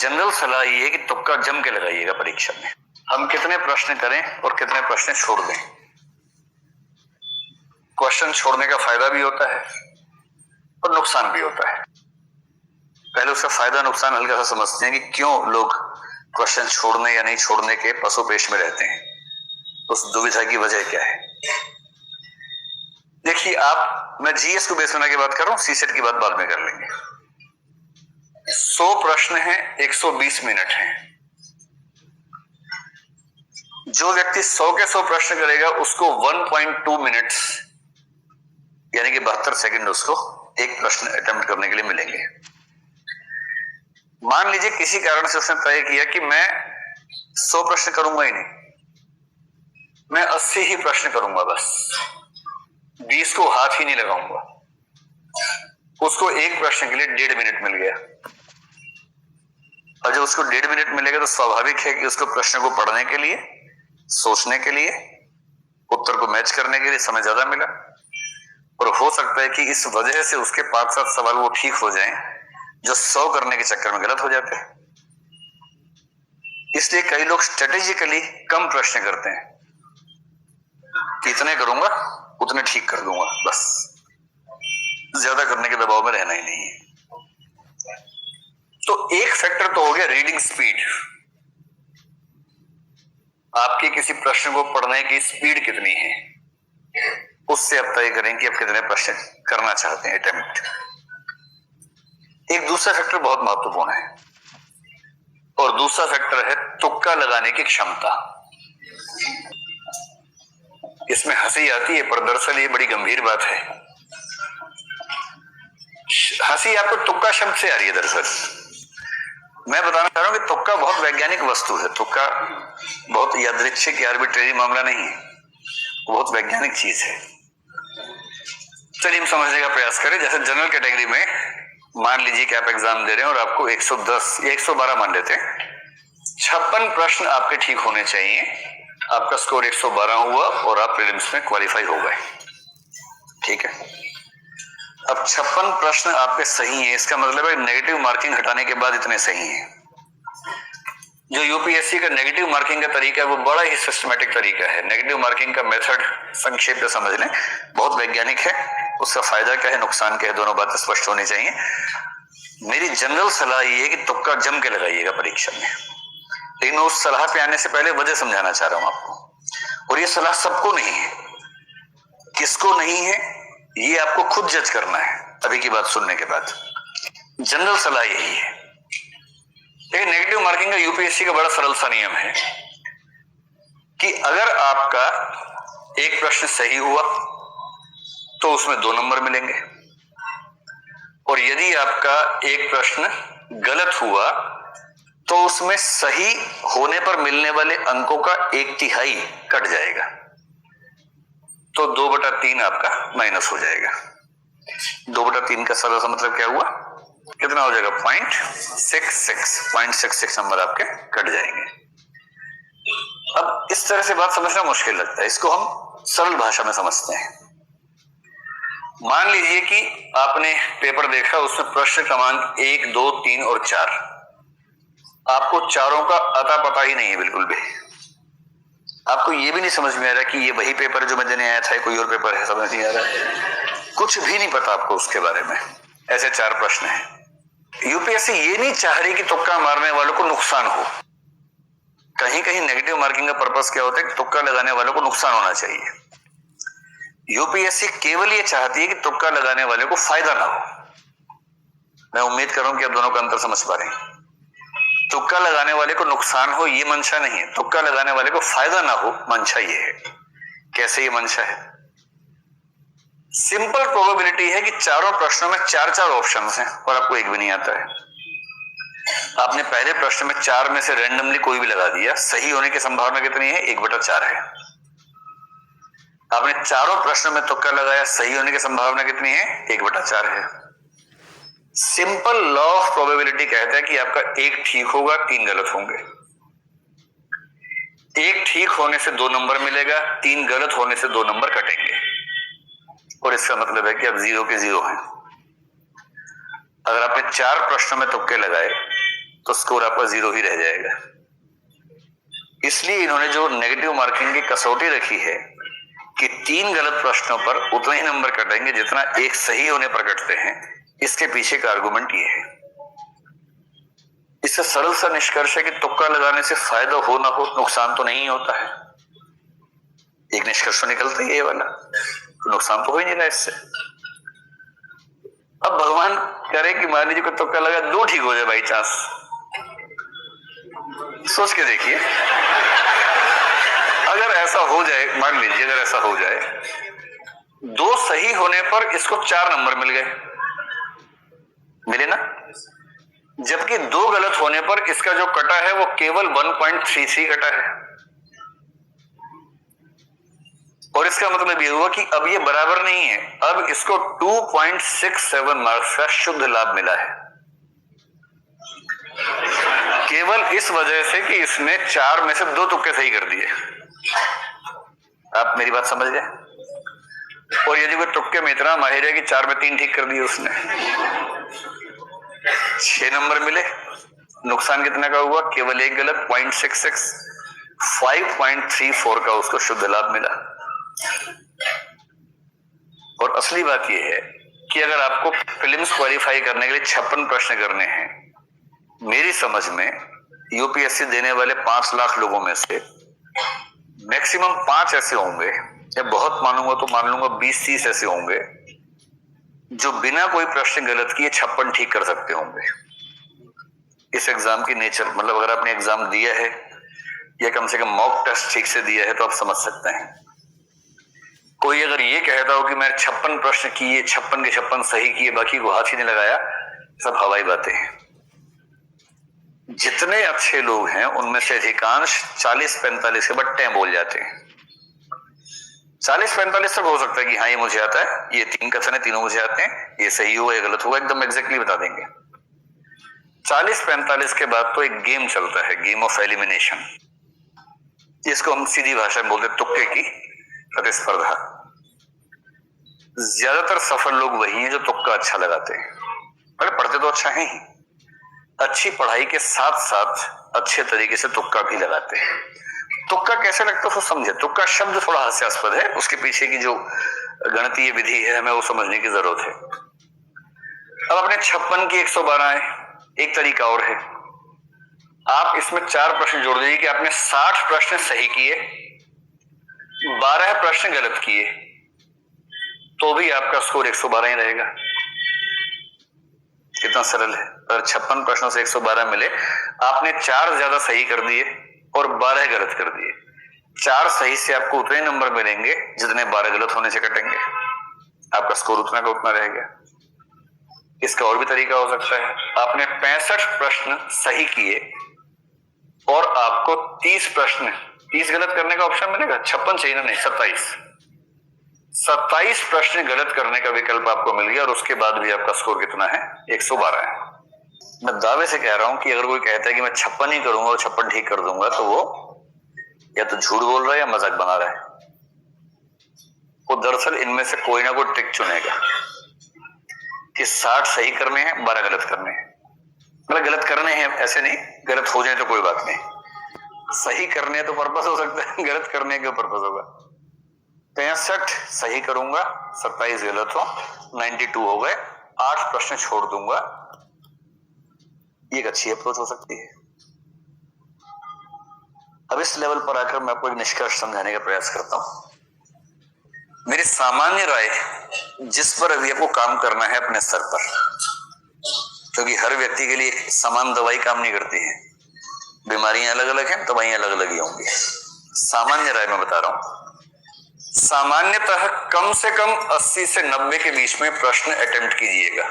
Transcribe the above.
General सलाह ये है कि तुक्का जम के लगाइएगा परीक्षा में। हम कितने प्रश्न करें और कितने प्रश्न छोड़ दें। क्वेश्चन छोड़ने का फायदा भी होता है और नुकसान भी होता है। पहले उसका फायदा नुकसान हल्का सा समझते हैं कि क्यों लोग क्वेश्चन छोड़ने या नहीं छोड़ने के पसोपेश में रहते हैं, उस दुविधा की वजह क्या है। देखिए, मैं जीएस को बेस बना के बात कर रहा हूं, सीसेट की बात बाद में कर लेंगे। 100 प्रश्न हैं, 120 मिनट हैं। जो व्यक्ति 100 के 100 प्रश्न करेगा उसको 1.2 मिनट्स यानी कि 72 सेकंड उसको एक प्रश्न अटेम्प्ट करने के लिए मिलेंगे। मान लीजिए किसी कारण से उसने तय किया कि मैं 100 प्रश्न करूंगा ही नहीं, मैं 80 ही प्रश्न करूंगा, बस 20 को हाथ ही नहीं लगाऊंगा। उसको एक प्रश्न के लिए 1.5 मिनट मिल गया। और जब उसको 1.5 मिनट मिलेगा तो स्वाभाविक है कि उसको प्रश्न को पढ़ने के लिए, सोचने के लिए, उत्तर को मैच करने के लिए समय ज्यादा मिला। और हो सकता है कि इस वजह से उसके 5-7 सवाल वो ठीक हो जाएं जो 100 करने के चक्कर में गलत हो जाते हैं। इसलिए कई लोग स्ट्रेटेजिकली कम प्रश्न करते हैं कि इतने करूंगा उतने ठीक कर दूंगा, बस ज्यादा करने के दबाव में रहना ही नहीं है। तो एक फैक्टर तो हो गया रीडिंग स्पीड। आपके किसी प्रश्न को पढ़ने की स्पीड कितनी है, उससे आप तय करें कि आप कितने प्रश्न करना चाहते हैं अटेम्प्ट। एक दूसरा फैक्टर बहुत महत्वपूर्ण है और दूसरा फैक्टर है तुक्का लगाने की क्षमता। इसमें हंसी आती है पर दरअसल ये बड़ी गंभीर बात है। हंसी आपको तुक्का शब्द से आ रही है। दरअसल मैं बताना चाह रहा हूं कि तुक्का बहुत वैज्ञानिक वस्तु है। तुक्का बहुत यादृच्छिक या आर्बिट्रेरी मामला नहीं है, वो बहुत वैज्ञानिक चीज है। चलिए हम समझने का प्रयास करें। जैसे जनरल कैटेगरी में मान लीजिए कि आप एग्जाम दे रहे हैं और आपको 110 या 112 मान लेते हैं, 56 प्रश्न आपके ठीक होने चाहिए। आपका स्कोर 112 हुआ और आप प्रीलिम्स में क्वालिफाई हो गए। ठीक है, अब 56 प्रश्न आपके सही हैं, इसका मतलब है नेगेटिव मार्किंग हटाने के बाद इतने सही हैं। जो यूपीएससी का नेगेटिव मार्किंग का तरीका है वो बड़ा ही सिस्टमैटिक तरीका है। नेगेटिव मार्किंग का मेथड संक्षेप में समझ लें, बहुत वैज्ञानिक है। उसका फायदा क्या है, नुकसान क्या है, दोनों बातें स्पष्ट होनी चाहिए। मेरी जनरल सलाह ये है कि तुक्का जम के लगाइएगा परीक्षा में। लेकिन मैं उस सलाह पे आने से पहले वजह समझाना चाह रहा हूं आपको। और ये सलाह सबको नहीं है, किसको नहीं है ये आपको खुद जज करना है अभी की बात सुनने के बाद। जनरल सलाह यही है। लेकिन नेगेटिव मार्किंग का यूपीएससी का बड़ा सरल सा नियम है कि अगर आपका एक प्रश्न सही हुआ तो उसमें 2 नंबर मिलेंगे, और यदि आपका एक प्रश्न गलत हुआ तो उसमें सही होने पर मिलने वाले अंकों का 1/3 कट जाएगा, तो 2/3 आपका माइनस हो जाएगा। 2/3 का सरल सा मतलब क्या हुआ, कितना हो जाएगा, 0.66 नंबर आपके कट जाएंगे। अब इस तरह से बात समझना मुश्किल लगता है, इसको हम सरल भाषा में समझते हैं। मान लीजिए कि आपने पेपर देखा, उसमें प्रश्न क्रमांक 1, 2, 3 और 4, आपको चारों का अता पता ही नहीं है बिल्कुल भी। आपको ये भी नहीं समझ में आ रहा कि ये वही पेपर है जो मैं देने आया था, कोई और पेपर है, समझ नहीं आ रहा, कुछ भी नहीं पता आपको उसके बारे में। ऐसे 4 प्रश्न हैं। यूपीएससी ये नहीं चाह रही कि तुक्का मारने वालों को नुकसान हो। कहीं कहीं नेगेटिव मार्किंग का पर्पस क्या होता है कि तुक्का लगाने वालों को नुकसान होना चाहिए। यूपीएससी केवल ये चाहती है कि तुक्का लगाने वाले को फायदा ना हो। मैं उम्मीद कर रहा हूं कि आप दोनों का अंतर समझ पा रहे हैं। तुक्का लगाने वाले को नुकसान हो ये मंशा नहीं है, तुक्का लगाने वाले को फायदा ना हो मंशा ये है। कैसे ये मंशा है, सिंपल प्रोबेबिलिटी है कि चारों प्रश्नों में 4-4 ऑप्शंस हैं और आपको एक भी नहीं आता है। आपने पहले प्रश्न में 4 में से रैंडमली कोई भी लगा दिया, सही होने की संभावना कितनी है, 1/4 है। आपने चारों प्रश्नों में तुक्का लगाया, सही होने की संभावना कितनी है, 1/4 है। सिंपल लॉ ऑफ प्रोबेबिलिटी कहता है कि आपका 1 ठीक होगा, 3 गलत होंगे। 1 ठीक होने से 2 नंबर मिलेगा, 3 गलत होने से 2 नंबर कटेंगे, और इसका मतलब है कि आप 0 के 0 हैं। अगर आपने 4 प्रश्नों में तुक्के लगाए तो स्कोर आपका 0 ही रह जाएगा। इसलिए इन्होंने जो नेगेटिव मार्किंग की कसौटी रखी है कि 3 गलत प्रश्नों पर उतने ही नंबर कटेंगे जितना एक सही होने पर कटते हैं, इसके पीछे का आर्गुमेंट ये है। इससे सरल सा निष्कर्ष है कि तुक्का लगाने से फायदा हो ना हो, नुकसान तो नहीं होता है। एक निष्कर्ष निकलता है ये वाला, तो नुकसान तो हो ही नहीं रहा इससे। अब भगवान करे कि मान लीजिए कोई तुक्का लगा 2 ठीक हो जाए बाई चांस, सोच के देखिए, अगर ऐसा हो जाए, मान लीजिए अगर ऐसा हो जाए 2 सही होने पर इसको 4 नंबर मिल गए, मिले ना, जबकि 2 गलत होने पर इसका जो कटा है वो केवल 1.33 कटा है। और इसका मतलब ये हुआ कि अब ये बराबर नहीं है, अब इसको 2.67 मार्क्स का शुद्ध लाभ मिला है, केवल इस वजह से कि इसने 4 में से 2 तुक्के सही कर दिए। आप मेरी बात समझ गए? और यदि कोई तुक्के में इतना माहिर है कि 4 में 3 ठीक कर दिए उसने, 6 नंबर मिले, नुकसान कितना का हुआ? केवल 1 गलत, 0.66, 5.34 का उसको शुद्ध लाभ मिला। और असली बात यह है कि अगर आपको प्रीलिम्स क्वालिफाई करने के लिए 56 प्रश्न करने हैं, मेरी समझ में यूपीएससी देने वाले 5 लाख लोगों में से मैक्सिमम 5 ऐसे होंगे, या बहुत मानूंगा तो मान लूंगा 20-30 ऐसे होंगे जो बिना कोई प्रश्न गलत किए 56 ठीक कर सकते होंगे। इस एग्जाम की नेचर, मतलब अगर आपने एग्जाम दिया है या कम से कम मॉक टेस्ट ठीक से दिया है तो आप समझ सकते हैं। कोई अगर ये कहता हो कि मैं 56 प्रश्न किए, 56 के 56 सही किए, बाकी को हाथ ही नहीं लगाया, सब हवाई बातें हैं। जितने अच्छे लोग हैं उनमें से अधिकांश 40-45 के बट्टे बोल जाते हैं। 40-45 तक हो सकता है कि हाँ ये मुझे आता है, ये 3 कथन है, तीनों मुझे आते हैं, ये सही हुआ ये गलत हुआ, एकदम एग्जैक्टली बता देंगे। 40-45 के बाद तो एक गेम चलता है, गेम ऑफ एलिमिनेशन, जिसको हम सीधी भाषा में बोलते हैं तुक्के की प्रतिस्पर्धा। ज्यादातर सफल लोग वही हैं जो तुक्का अच्छा लगाते हैं। अरे पढ़ते तो अच्छा है ही, अच्छी पढ़ाई के साथ साथ अच्छे तरीके से तुक्का भी लगाते हैं। तुक्का कैसे लगता है तो समझे। तुक्का शब्द थोड़ा हास्यास्पद है, उसके पीछे की जो गणितीय विधि है हमें वो समझने की जरूरत है। अब अपने 56 की 112 है, एक तरीका और है, आप इसमें 4 प्रश्न जोड़ दीजिए कि आपने 60 प्रश्न सही किए, 12 प्रश्न गलत किए, तो भी आपका स्कोर 112 ही रहेगा। कितना सरल है। अगर 56 प्रश्नों से 112 मिले, आपने 4 ज्यादा सही कर दिए और 12 गलत कर दिए, 4 सही से आपको उतने नंबर मिलेंगे जितने 12 गलत होने से कटेंगे, आपका स्कोर उतना का उतना रहेगा। इसका और भी तरीका हो सकता है, आपने 65 प्रश्न सही किए और आपको 30 प्रश्न 30 गलत करने का ऑप्शन मिलेगा, 56 चाहिए ना, नहीं 27 प्रश्न गलत करने का विकल्प आपको मिल गया और उसके बाद भी आपका स्कोर कितना है? 112 है। मैं दावे से कह रहा हूं कि अगर कोई कहता है कि मैं 56 ही करूंगा और 56 ठीक कर दूंगा, तो वो या तो झूठ बोल रहा है या मजाक बना रहा है। वो दरअसल इनमें से कोई ना कोई ट्रिक चुनेगा कि 60 सही करने हैं, 12 गलत करने हैं। मतलब गलत करने हैं ऐसे नहीं, गलत हो जाए तो कोई बात नहीं, सही करने तो पर्पस हो सकता है, गलत करने का पर्पस होगा। 65 सही करूंगा, 27 गलत हो, 92 हो गए, 8 प्रश्न छोड़ दूंगा। ये एक अच्छी अप्रोच हो सकती है। अब इस लेवल पर आकर मैं आपको एक निष्कर्ष समझाने का प्रयास करता हूं। मेरी सामान्य राय, जिस पर अभी आपको काम करना है अपने स्तर पर, क्योंकि हर व्यक्ति के लिए समान दवाई काम नहीं करती है, बीमारियां अलग अलग हैं, दवाइयां अलग अलग ही होंगी। सामान्य राय मैं बता रहा हूं, सामान्यतः कम से कम 80 से 90 के बीच में प्रश्न अटेम्प्ट कीजिएगा।